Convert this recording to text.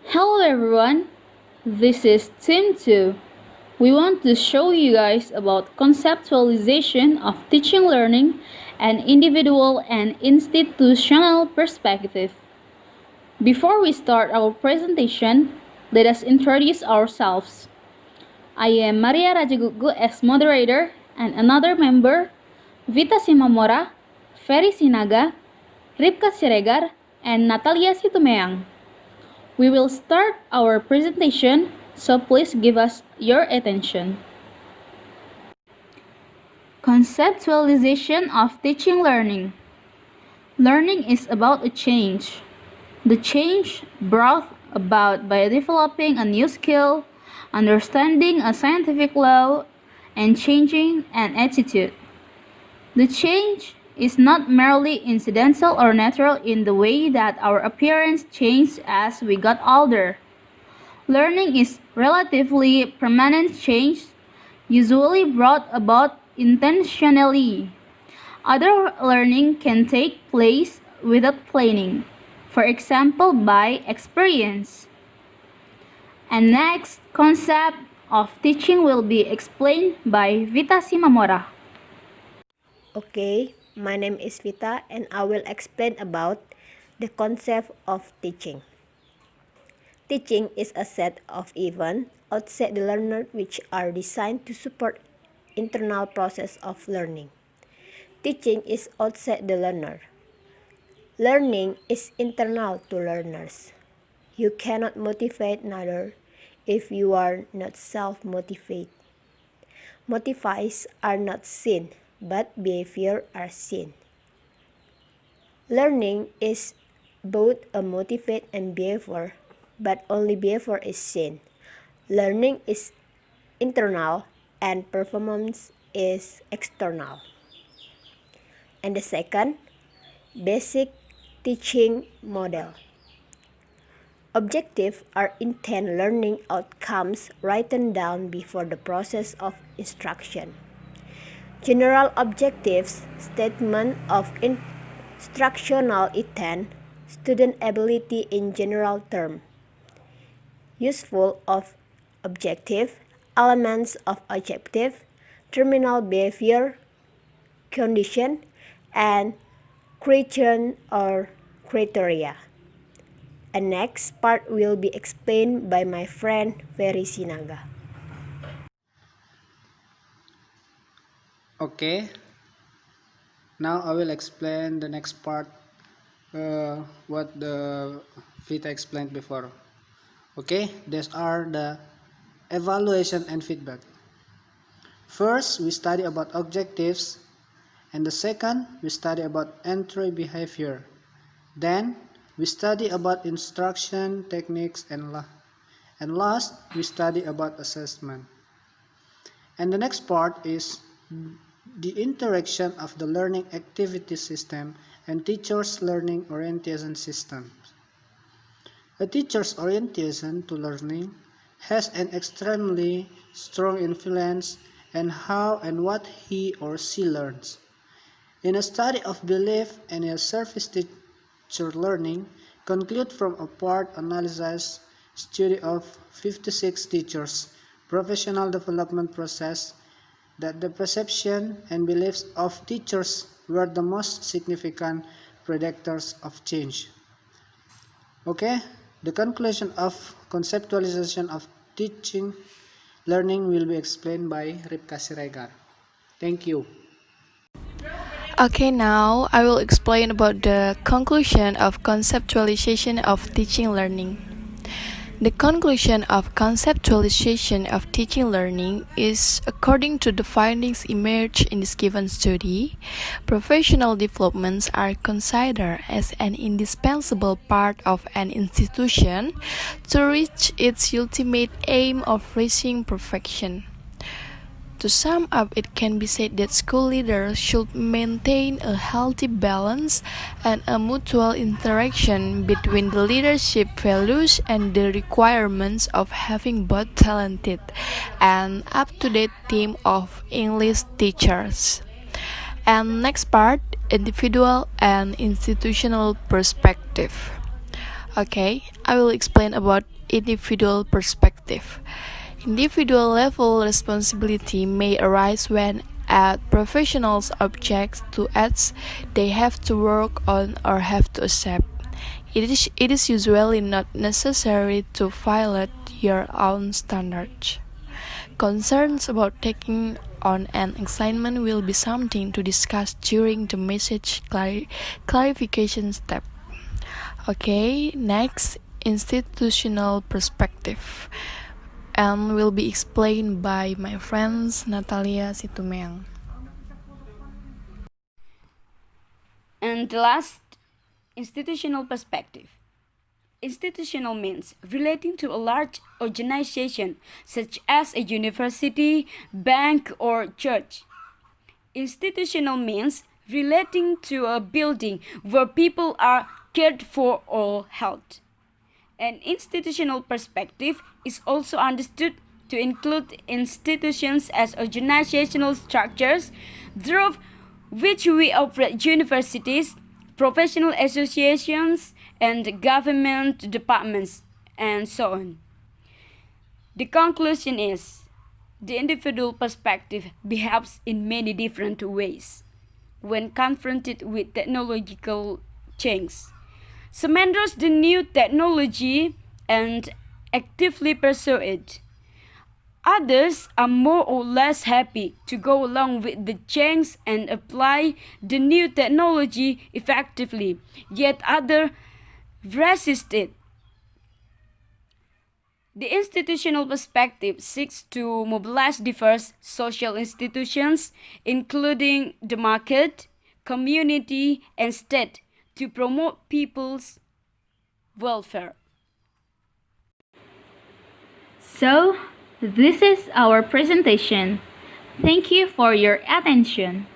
Hello everyone, this is Team 2. We want to show you guys about conceptualization of teaching learning and individual and institutional perspective. Before we start our presentation, let us introduce ourselves. I am Maria Rajagukguk as moderator and another member, Vita Simamora, Feri Sinaga, Ribka Siregar, and Natalia Situmeang. We will start our presentation, so please give us your attention. Conceptualization of teaching learning. Learning is about a change. The change brought about by developing a new skill, understanding a scientific law, and changing an attitude. The change is not merely incidental or natural in the way that our appearance changed as we got older. Learning is relatively permanent change, usually brought about intentionally. Other learning can take place without planning, for example by experience. And next, concept of teaching will be explained by Vita Simamora. Okay, my name is Vita and I will explain about the concept of teaching. Teaching is a set of events outside the learner which are designed to support internal process of learning. Teaching is outside the learner. Learning is internal to learners. You cannot motivate another if you are not self-motivated. Motives are not seen, but behavior are seen. Learning is both a motivate and behavior, but only behavior is seen. Learning is internal and performance is external. And the second, basic teaching model. Objectives are intent learning outcomes written down before the process of instruction. General objectives, statement of instructional intent, student ability in general term. Useful of objective, elements of objective, terminal behavior, condition, and criterion or criteria. And next part will be explained by my friend Feri Sinaga. Okay, now I will explain the next part what the Vita explained before. Okay, these are the evaluation and feedback. First, we study about objectives, and the second, we study about entry behavior. Then, we study about instruction techniques, and last, we study about assessment. And the next part is the interaction of the learning activity system and teachers' learning orientation systems. A teacher's orientation to learning has an extremely strong influence on how and what he or she learns. In a study of belief and a service teacher learning, conclude from a part analysis study of 56 teachers' professional development process that the perception and beliefs of teachers were the most significant predictors of change. Okay, the conclusion of conceptualization of teaching learning will be explained by Ribka Siregar. Thank you. Okay, now I will explain about the conclusion of conceptualization of teaching learning. The conclusion of conceptualization of teaching learning is, according to the findings emerged in this given study, professional developments are considered as an indispensable part of an institution to reach its ultimate aim of reaching perfection. To sum up, it can be said that school leaders should maintain a healthy balance and a mutual interaction between the leadership values and the requirements of having both talented and up-to-date team of English teachers. And next part, individual and institutional perspective. Okay, I will explain about individual perspective. Individual level responsibility may arise when a professional's objects to acts they have to work on or have to accept. It is usually not necessary to violate your own standards. Concerns about taking on an assignment will be something to discuss during the message clarification step. Okay, next, institutional perspective, and will be explained by my friends Natalia Situmeang. And the last, institutional perspective. Institutional means relating to a large organization such as a university, bank, or church. Institutional means relating to a building where people are cared for or held. An institutional perspective is also understood to include institutions as organizational structures through which we operate universities, professional associations, and government departments, and so on. The conclusion is the individual perspective behaves in many different ways when confronted with technological change. Some endorse the new technology and actively pursue it. Others are more or less happy to go along with the change and apply the new technology effectively, yet others resist it. The institutional perspective seeks to mobilize diverse social institutions, including the market, community, and state, to promote people's welfare. So, this is our presentation. Thank you for your attention.